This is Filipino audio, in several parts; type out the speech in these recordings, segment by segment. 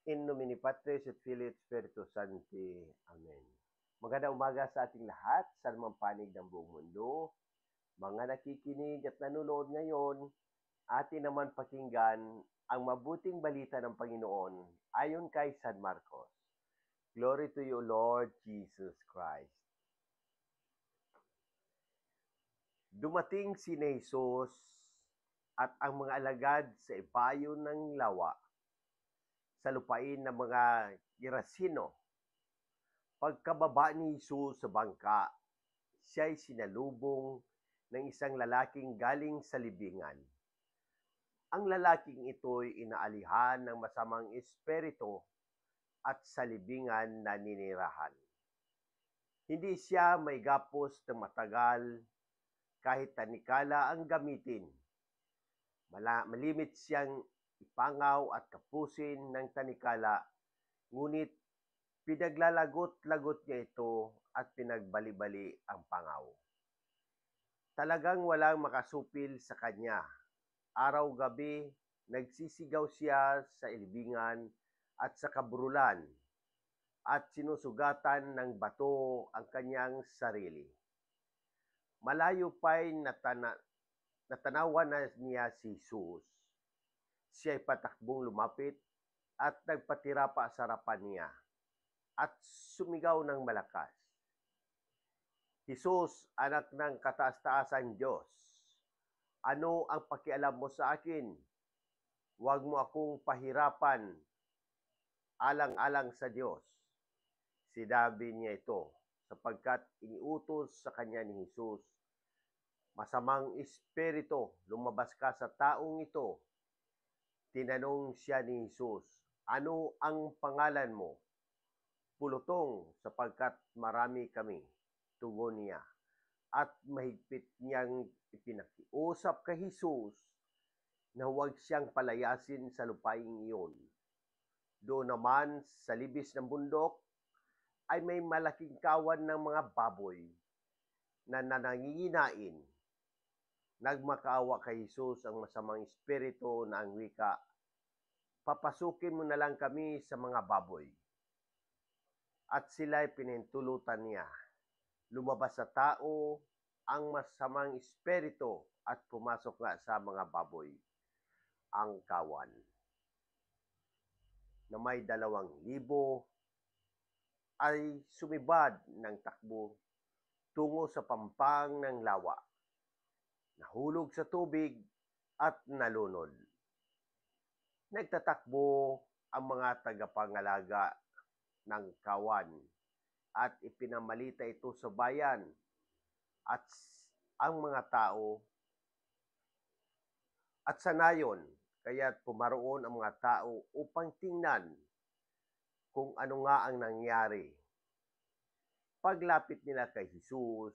In nomine Patris et Filii et Spiritus Sancti. Amen. Magandang umaga sa ating lahat sa anumang panig ng buong mundo. Mga nakikinig at nanonood ngayon, atin naman pakinggan ang mabuting balita ng Panginoon ayon kay San Marcos. Glory to you, Lord Jesus Christ. Dumating si Jesus at ang mga alagad sa ibayo ng lawa sa lupain ng mga Gerasino. Pagkababa ni Jesus sa bangka, siya'y sinalubong ng isang lalaking galing sa libingan. Ang lalaking ito'y inaalihan ng masamang espiritu at sa libingan naninirahan. Hindi siya may gapos ng matagal kahit tanikala ang gamitin. Malimit siyang ipangaw at kapusin ng tanikala, ngunit pinaglalagot-lagot niya ito at pinagbali-bali ang pangaw. Talagang walang makasupil sa kanya. Araw-gabi, nagsisigaw siya sa ilibingan at sa kaburulan at sinusugatan ng bato ang kanyang sarili. Malayo pa'y natanawan na niya si Jesus. Siya'y patakbong lumapit at nagpatira pa sa harapan niya at sumigaw ng malakas, Jesus, anak ng kataas-taasang Diyos, ano ang pakialam mo sa akin? Huwag mo akong pahirapan, alang-alang sa Diyos. Sinabi niya ito sapagkat iniutos sa kanya ni Jesus, masamang espiritu, lumabas ka sa taong ito. Tinanong siya ni Jesus, ano ang pangalan mo? Pulutong, sapagkat marami kami, tugon niya. At mahigpit niyang ipinakiusap kay Jesus na huwag siyang palayasin sa lupaing iyon. Doon naman sa libis ng bundok ay may malaking kawan ng mga baboy na nananginginain. Nagmakaawa kay Jesus ang masamang espiritu na ang wika, papasukin mo na lang kami sa mga baboy. At sila'y pinintulutan niya. Lumabas sa tao ang masamang espiritu at pumasok nga sa mga baboy. Ang kawan na may 2,000 ay sumibad ng takbo tungo sa pampang ng lawa. Nahulog sa tubig at nalunod. Nagtatakbo ang mga tagapangalaga ng kawan at ipinamalita ito sa bayan at ang mga tao at sa nayon, kaya't pumaroon ang mga tao upang tingnan kung ano nga ang nangyari. Paglapit nila kay Jesus,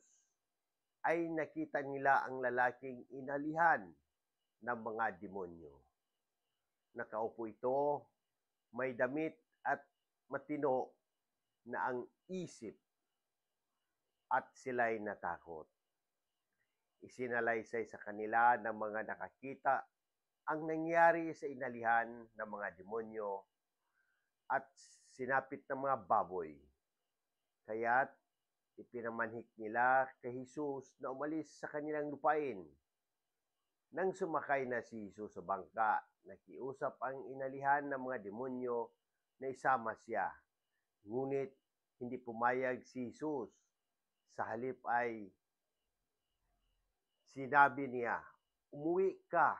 ay nakita nila ang lalaking inalihan ng mga demonyo. Nakaupo ito, may damit at matino na ang isip at sila'y natakot. Isinalaysay sa kanila ng mga nakakita ang nangyari sa inalihan ng mga demonyo at sinapit ng mga baboy. Kaya't ipinamanhik nila kay Jesus na umalis sa kanilang lupain. Nang sumakay na si Jesus sa bangka, nakiusap ang inalihan ng mga demonyo na isama siya. Ngunit hindi pumayag si Jesus. Sa halip ay sinabi niya, umuwi ka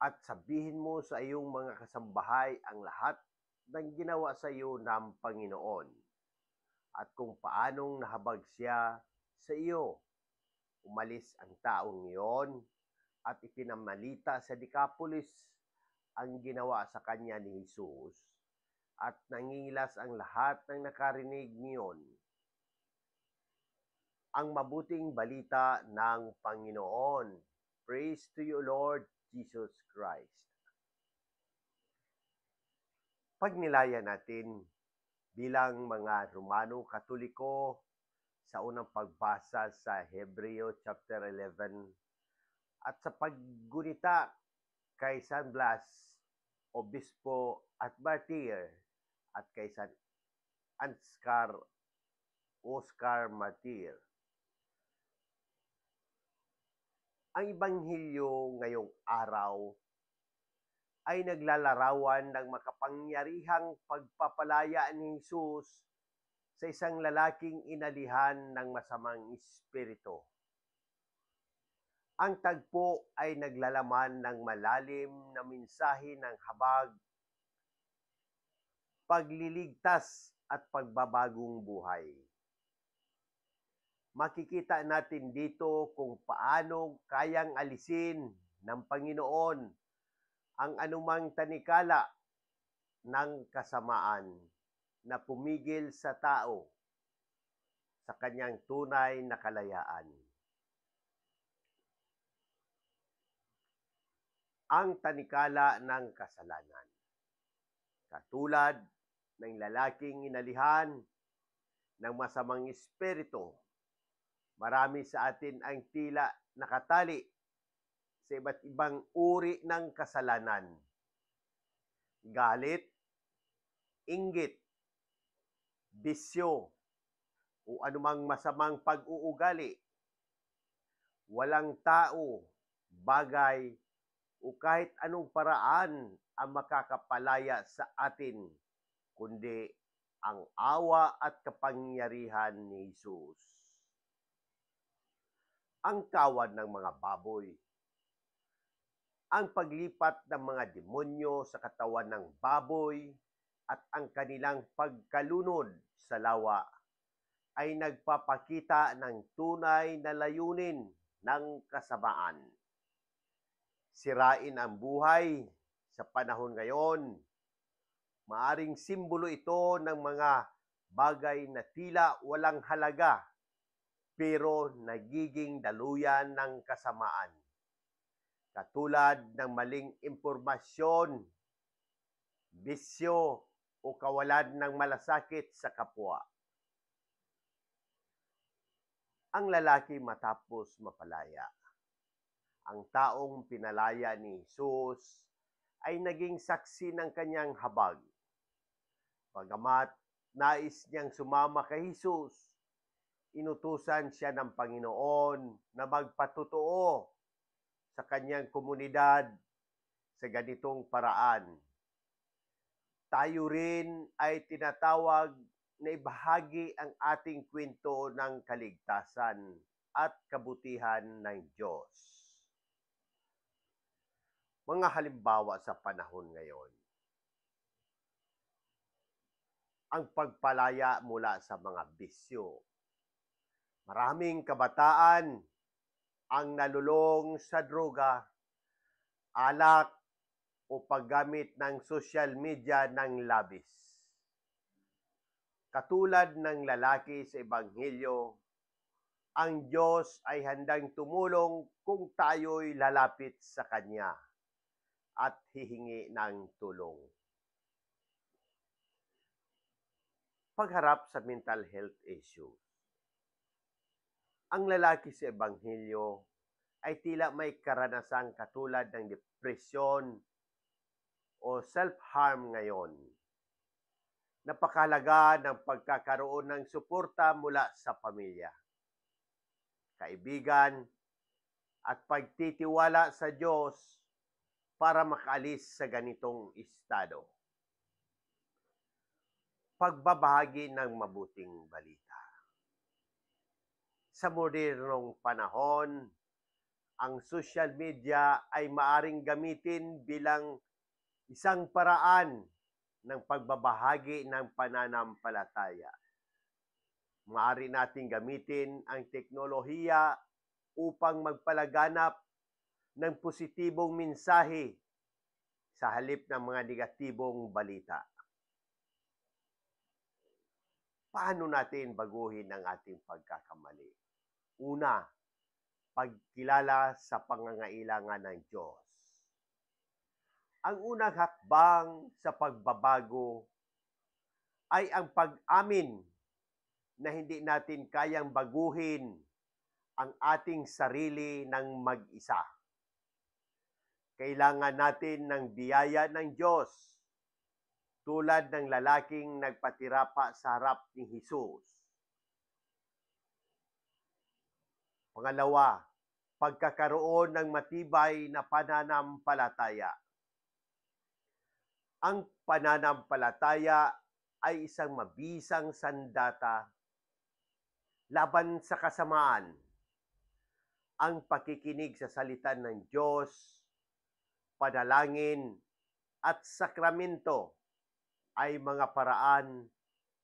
at sabihin mo sa iyong mga kasambahay ang lahat ng ginawa sa iyo ng Panginoon at kung paanong nahabag siya sa iyo. Umalis ang taong iyon at ipinamalita sa Decapolis ang ginawa sa kanya ni Jesus at nangingilas ang lahat ng nakarinig niyon. Ang mabuting balita ng Panginoon. Praise to you, Lord Jesus Christ. Pagnilaya natin bilang mga Romano Katoliko sa unang pagbasa sa Hebreo chapter 11 at sa paggunita kay San Blas obispo at martir, at kay San Oscar Martir. Ang Ibanghilyo ngayong araw ay naglalarawan ng makapangyarihang pagpapalaya ni Jesus sa isang lalaking inalihan ng masamang espiritu. Ang tagpo ay naglalaman ng malalim na mensahe ng habag, pagliligtas at pagbabagong buhay. Makikita natin dito kung paano kayang alisin ng Panginoon ang anumang tanikala ng kasamaan na pumigil sa tao sa kanyang tunay na kalayaan. Ang tanikala ng kasalanan, katulad ng lalaking inalihan ng masamang espiritu, marami sa atin ang tila nakatali sa iba't ibang uri ng kasalanan. Galit, inggit, bisyo, o anumang masamang pag-uugali. Walang tao, bagay, o kahit anong paraan ang makakapalaya sa atin, kundi ang awa at kapangyarihan ni Jesus. Ang kawad ng mga baboy. Ang paglipat ng mga demonyo sa katawan ng baboy at ang kanilang pagkalunod sa lawa ay nagpapakita ng tunay na layunin ng kasamaan. Sirain ang buhay sa panahon ngayon. Maaring simbolo ito ng mga bagay na tila walang halaga pero nagiging daluyan ng kasamaan. Katulad ng maling impormasyon, bisyo o kawalan ng malasakit sa kapwa. Ang lalaki matapos mapalaya. Ang taong pinalaya ni Jesus ay naging saksi ng kanyang habag. Bagamat nais niyang sumama kay Jesus, inutusan siya ng Panginoon na magpatotoo sa kanyang komunidad sa ganitong paraan. Tayo rin ay tinatawag na ibahagi ang ating kwento ng kaligtasan at kabutihan ng Diyos. Mga halimbawa sa panahon ngayon. Ang pagpalaya mula sa mga bisyo. Maraming kabataan ang nalulong sa droga, alak o paggamit ng social media ng labis. Katulad ng lalaki sa Ebanghelyo, ang Diyos ay handang tumulong kung tayo'y lalapit sa Kanya at hihingi ng tulong. Pagharap sa mental health issues. Ang lalaki sa Ebanghelyo ay tila may karanasang katulad ng depresyon o self-harm ngayon. Napakahalaga ng pagkakaroon ng suporta mula sa pamilya, kaibigan, at pagtitiwala sa Diyos para makaalis sa ganitong estado. Pagbabahagi ng mabuting balita. Sa modernong panahon, ang social media ay maaring gamitin bilang isang paraan ng pagbabahagi ng pananampalataya. Maaari nating gamitin ang teknolohiya upang magpalaganap ng positibong mensahe sa halip ng mga negatibong balita. Paano natin baguhin ang ating pagkakamali? Una, pagkilala sa pangangailangan ng Diyos. Ang unang hakbang sa pagbabago ay ang pag-amin na hindi natin kayang baguhin ang ating sarili ng mag-isa. Kailangan natin ng biyaya ng Diyos, tulad ng lalaking nagpatirapa sa harap ni Jesus. Pangalawa, pagkakaroon ng matibay na pananampalataya. Ang pananampalataya ay isang mabisang sandata laban sa kasamaan. Ang pakikinig sa salita ng Diyos, panalangin at sakramento ay mga paraan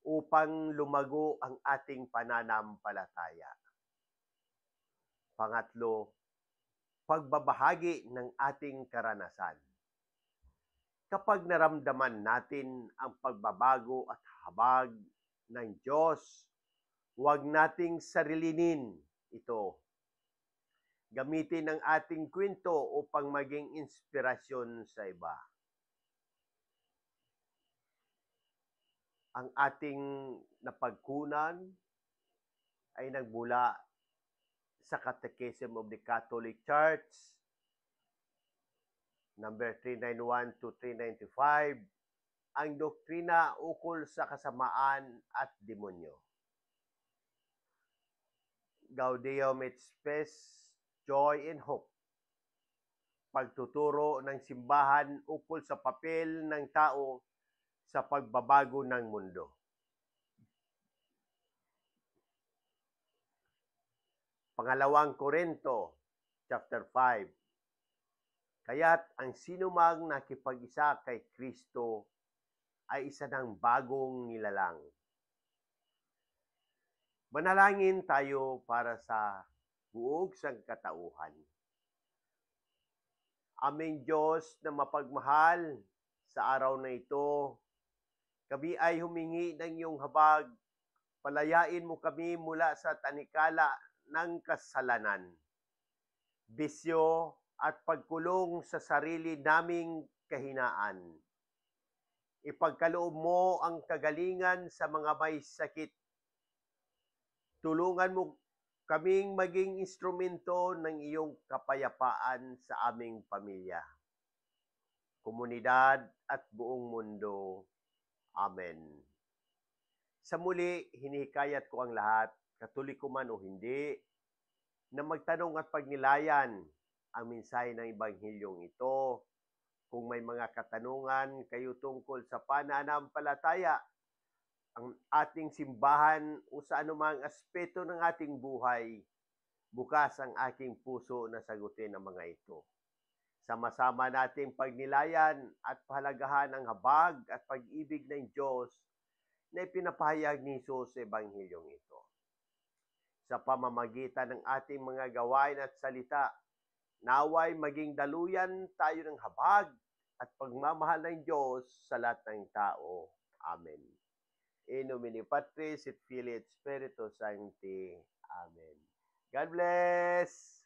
upang lumago ang ating pananampalataya. Pangatlo, pagbabahagi ng ating karanasan. Kapag naramdaman natin ang pagbabago at habag ng Diyos, huwag nating sarilinin ito. Gamitin ang ating kwento upang maging inspirasyon sa iba. Ang ating napagkunan ay nagmula sa Catechism of the Catholic Church, number 391 to 395, ang doktrina ukol sa kasamaan at demonyo. Gaudium et Spes, Joy and Hope. Pagtuturo ng simbahan ukol sa papel ng tao sa pagbabago ng mundo. Pangalawang Korinto, chapter 5. Kaya't ang sinumang nakipag-isa kay Kristo ay isa ng bagong nilalang. Manalangin tayo para sa buog sangkatauhan. Aming Diyos na mapagmahal, sa araw na ito, kami ay humingi ng iyong habag. Palayain mo kami mula sa tanikala ng kasalanan, bisyo at pagkulong sa sarili naming kahinaan. Ipagkaloob mo ang kagalingan sa mga may sakit. Tulungan mo kaming maging instrumento ng iyong kapayapaan sa aming pamilya, komunidad at buong mundo. Amen. Sa muli, hinihikayat ko ang lahat, Katoliko man o hindi, na magtanong at pagnilayan ang mensahe ng Ebanghilyong ito. Kung may mga katanungan kayo tungkol sa pananampalataya, ang ating simbahan o sa anumang aspeto ng ating buhay, bukas ang aking puso na sagutin ang mga ito. Sama-sama nating pagnilayan at pahalagahan ang habag at pag-ibig ng Diyos na ipinapahayag ni Jesus sa Ebanghilyong ito. Sa pamamagitan ng ating mga gawain at salita, naway maging daluyan tayo ng habag at pagmamahal ng Diyos sa lahat ng tao. Amen. In nomine Patris et Filii et Spiritus Sancti. Amen. God bless!